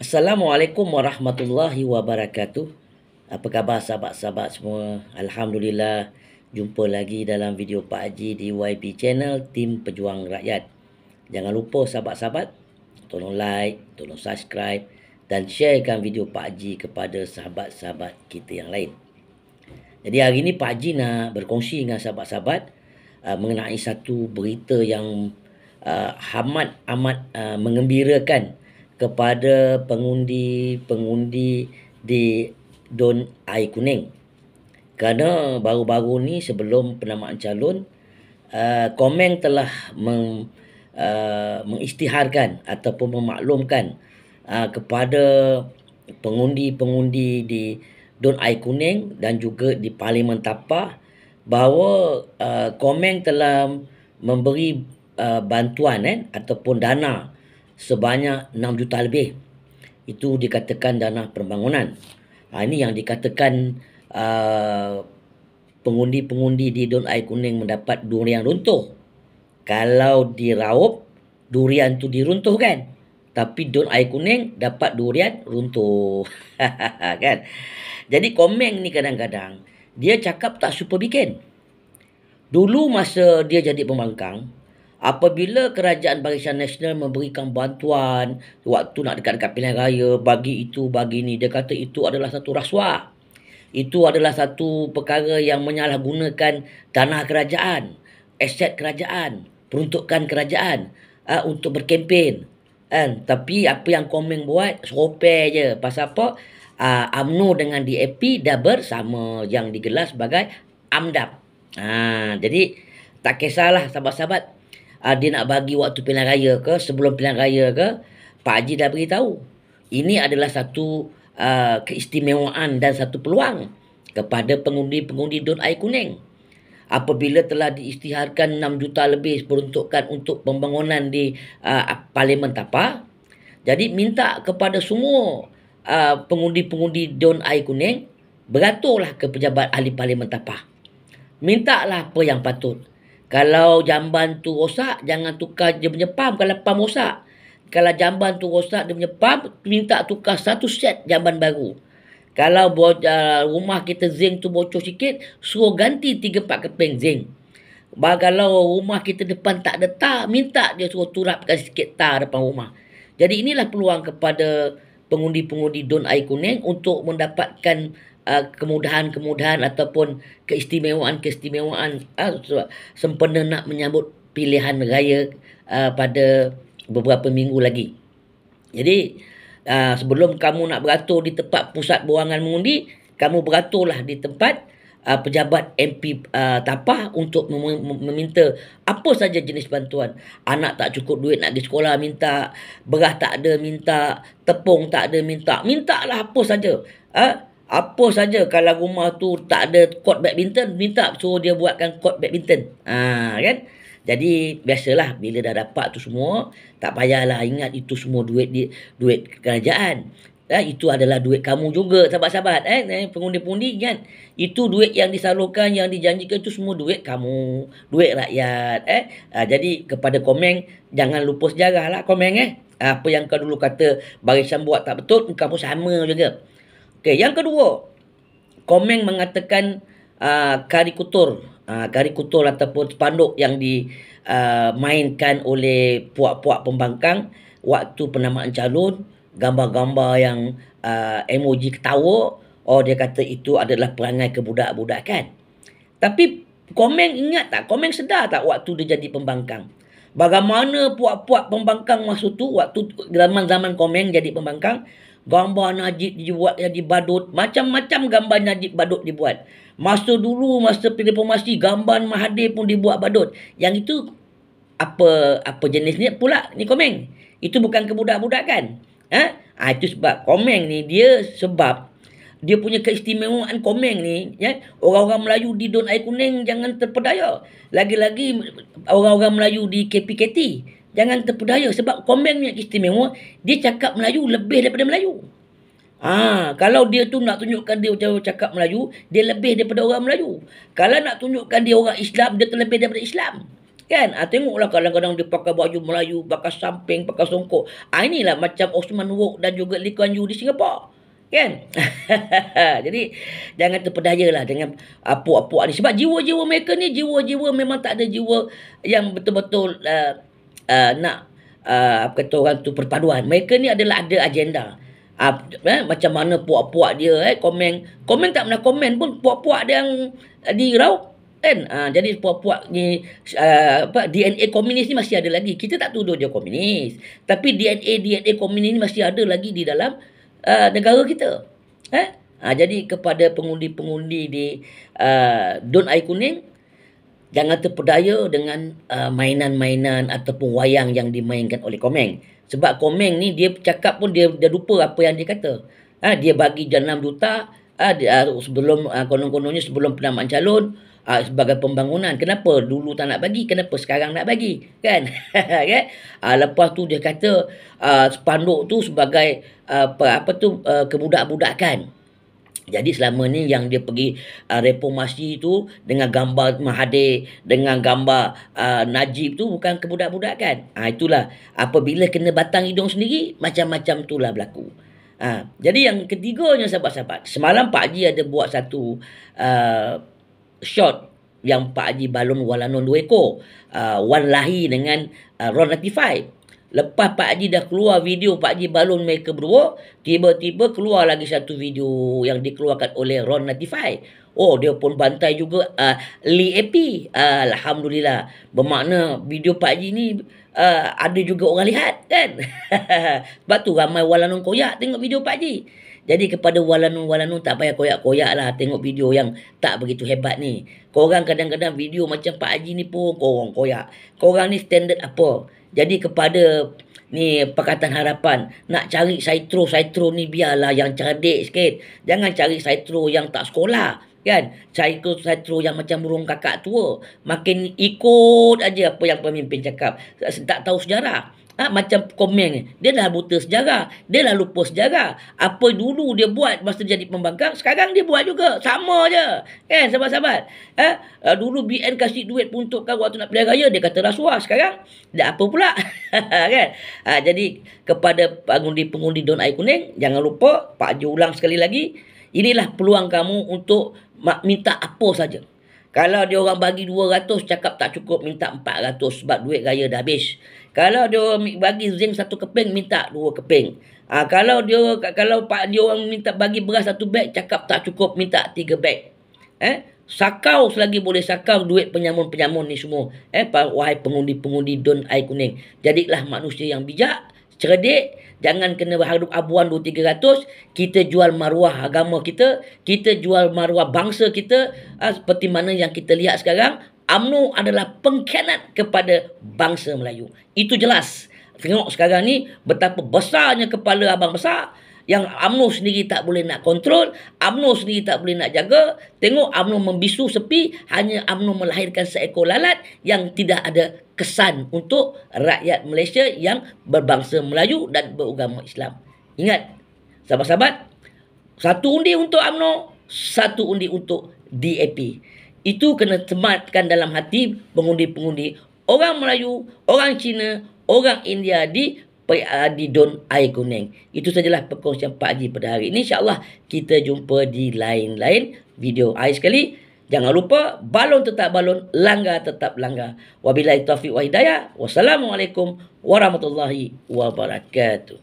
Assalamualaikum warahmatullahi wabarakatuh. Apa khabar sahabat-sahabat semua? Alhamdulillah, jumpa lagi dalam video Pak Haji di YB Channel Tim Pejuang Rakyat. Jangan lupa sahabat-sahabat, tolong like, tolong subscribe dan sharekan video Pak Haji kepada sahabat-sahabat kita yang lain. Jadi hari ini Pak Haji nak berkongsi dengan sahabat-sahabat mengenai satu berita yang amat mengembirakan kepada pengundi-pengundi di Don Air Kuning. Kerana baru-baru ni sebelum penamaan calon, Komeng telah mengisytiharkan ataupun memaklumkan kepada pengundi-pengundi di Don Air Kuning dan juga di Parlimen Tapah bahawa Komeng telah memberi bantuan ataupun dana sebanyak 6 juta lebih. Itu dikatakan dana pembangunan. Ini yang dikatakan pengundi-pengundi di Don Air Kuning mendapat durian runtuh. Kalau diraup, durian tu diruntuhkan. Tapi Don Air Kuning dapat durian runtuh. Kan? Jadi Komeng ni kadang-kadang dia cakap tak super bikin. Dulu masa dia jadi pembangkang, apabila Kerajaan Barisan Nasional memberikan bantuan waktu nak dekat-dekat pilihan raya, bagi itu, bagi ni, dia kata itu adalah satu rasuah. Itu adalah satu perkara yang menyalahgunakan dana kerajaan, aset kerajaan, peruntukan kerajaan untuk berkempen. Tapi apa yang Komeng buat, seropek je. Pasal apa? UMNO dengan DAP dah bersama yang digelar sebagai AMDAP. Jadi tak kisahlah sahabat-sahabat, dia nak bagi waktu pilihan raya ke, sebelum pilihan raya ke, Pak Haji dah beritahu. Ini adalah satu keistimewaan dan satu peluang kepada pengundi-pengundi Don Air Kuning. Apabila telah diisytiharkan 6 juta lebih peruntukan untuk pembangunan di Parlimen Tapah, jadi minta kepada semua pengundi-pengundi Don Air Kuning beraturlah ke pejabat ahli Parlimen Tapah. Mintalah apa yang patut. Kalau jamban tu rosak, jangan tukar dia punya pam kalau pam rosak. Kalau jamban tu rosak dia punya pam, minta tukar satu set jamban baru. Kalau rumah kita zinc tu bocor sikit, suruh ganti 3-4 keping zinc. Kalau rumah kita depan tak ada tar, minta dia suruh turapkan sikit tar depan rumah. Jadi inilah peluang kepada pengundi-pengundi Don Air Kuning untuk mendapatkan kemudahan-kemudahan ataupun keistimewaan-keistimewaan sempena nak menyambut pilihan raya pada beberapa minggu lagi. Jadi sebelum kamu nak beratur di tempat pusat buangan mengundi, kamu beraturlah di tempat pejabat MP Tapah untuk meminta apa saja jenis bantuan. Anak tak cukup duit nak pergi sekolah, minta. Beras tak ada, minta. Tepung tak ada, minta. Mintalah apa saja. Apa saja. Kalau rumah tu tak ada court badminton, minta suruh dia buatkan court badminton. Kan? Jadi biasalah bila dah dapat tu semua, tak payahlah ingat itu semua duit kerajaan. Itu adalah duit kamu juga sahabat-sahabat. Pengundi-pengundi kan. Itu duit yang disalurkan, yang dijanjikan itu semua duit kamu. Duit rakyat. Jadi kepada Komeng, jangan lupa sejarah lah Komeng. Apa yang kau dulu kata barisan buat tak betul, kamu sama juga. Okay, yang kedua, Komeng mengatakan karikatur ataupun spanduk yang dimainkan oleh puak-puak pembangkang waktu penamaan calon, gambar-gambar yang emoji ketawa. Dia kata itu adalah perangai kebudak-budakan. Tapi Komeng ingat tak? Komeng sedar tak waktu dia jadi pembangkang? Bagaimana puak-puak pembangkang masa tu, waktu zaman Komeng jadi pembangkang, gambar Najib dibuat jadi badut, macam-macam gambar Najib badut dibuat. Masa dulu, masa reformasi, gambar Mahathir pun dibuat badut. Yang itu apa jenis ni pula ni Komeng? Itu bukan kebudak-budakan. Itu sebab Komeng ni sebab dia punya keistimewaan Komeng ni, orang-orang Melayu di Don Air Kuning jangan terpedaya. Lagi-lagi orang-orang Melayu di KPKT jangan terpedaya sebab Komeng ni istimewa, dia cakap Melayu lebih daripada Melayu. Kalau dia tu nak tunjukkan dia cakap Melayu, dia lebih daripada orang Melayu. Kalau nak tunjukkan dia orang Islam, dia terlebih daripada Islam. Kan? Tengoklah kadang-kadang dia pakai baju Melayu, pakai samping, pakai songkok. Inilah macam Osman Wok dan juga Lee Kuan Yew di Singapura. Kan? Jadi jangan terpedayalah dengan puak-puak ni. Sebab jiwa-jiwa mereka ni jiwa-jiwa memang tak ada jiwa yang betul-betul nak apa kata orang tu perpaduan. Mereka ni adalah ada agenda. Macam mana puak-puak dia komen tak pernah komen pun puak-puak dia yang diraup kan. Jadi puak-puak ni DNA komunis ni masih ada lagi. Kita tak tuduh dia komunis, tapi DNA komunis ni masih ada lagi di dalam negara kita. Jadi kepada pengundi-pengundi di Don Air Kuning, jangan terpedaya dengan mainan-mainan ataupun wayang yang dimainkan oleh Komeng. Sebab Komeng ni dia cakap pun dia lupa apa yang dia kata. Dia bagi 6 juta sebelum konon-kononnya sebelum penamaan calon sebagai pembangunan. Kenapa dulu tak nak bagi? Kenapa sekarang nak bagi? Kan? Okay? Lepas tu dia kata spanduk tu sebagai kebudak-budakan. Jadi selama ni yang dia pergi reformasi tu dengan gambar Mahathir, dengan gambar Najib tu bukan kebudak-budakan. Itulah apabila kena batang hidung sendiri, macam-macam itulah berlaku. Jadi yang ketiganya sahabat-sahabat, semalam Pak Haji ada buat satu shot yang Pak Haji balon walanon 2 ekor. Wan Lahi dengan Ron 95. Lepas Pak Haji dah keluar video Pak Haji balon mereka berdua, tiba-tiba keluar lagi satu video yang dikeluarkan oleh Ron 95. Dia pun bantai juga Lee AP. Alhamdulillah. Bermakna video Pak Haji ni ada juga orang lihat kan. Sebab tu ramai walanon koyak tengok video Pak Haji. Jadi kepada walanon-walanon tak payah koyak-koyak lah tengok video yang tak begitu hebat ni. Korang kadang-kadang video macam Pak Haji ni pun korang koyak. Korang ni standard apa? Jadi kepada ni Pakatan Harapan, nak cari saitro ni biarlah yang cerdik sikit. Jangan cari saitro yang tak sekolah. Kan? Cari saitro yang macam burung kakak tua. Makin ikut aja apa yang pemimpin cakap. Tak tahu sejarah. Macam Komeng ni. Dia dah buta sejarah. Dia dah lupa sejarah. Apa dulu dia buat masa jadi pembangkang, sekarang dia buat juga. Sama je. Kan sahabat-sahabat? Dulu BN kasih duit peruntukan waktu nak pilihan raya, dia kata rasuah. Sekarang, dah apa pula? Kan? Jadi, kepada pengundi-pengundi Don Air Kuning, jangan lupa, Pak Haji ulang sekali lagi, inilah peluang kamu untuk minta apa saja. Kalau dia orang bagi 200, cakap tak cukup, minta 400 sebab duit raya dah habis. Kalau dia orang bagi zinc 1 keping, minta 2 keping. Kalau dia orang minta bagi beras 1 beg, cakap tak cukup, minta 3 beg. Sakau selagi boleh sakau duit penyamun-penyamun ni semua. Wahai pengundi-pengundi Don Air Kuning. Jadilah manusia yang bijak, cerdik, jangan kena berharap abuan 200-300. Kita jual maruah agama kita, kita jual maruah bangsa kita. Seperti mana yang kita lihat sekarang, UMNO adalah pengkhianat kepada bangsa Melayu. Itu jelas. Tengok sekarang ni betapa besarnya kepala abang besar yang UMNO sendiri tak boleh nak kontrol, UMNO sendiri tak boleh nak jaga. Tengok UMNO membisu sepi, hanya UMNO melahirkan seekor lalat yang tidak ada kesan untuk rakyat Malaysia yang berbangsa Melayu dan beragama Islam. Ingat, sahabat-sahabat, 1 undi untuk UMNO, 1 undi untuk DAP. Itu kena sematkan dalam hati pengundi-pengundi orang Melayu, orang Cina, orang India di Don Air Kuning. Itu sajalah perkongsian Pak Haji pada hari ini. InsyaAllah kita jumpa di lain-lain video. Akhir sekali, jangan lupa balon tetap balon, langgar tetap langgar. Wabillahi taufiq wa hidayah. Wassalamualaikum warahmatullahi wabarakatuh.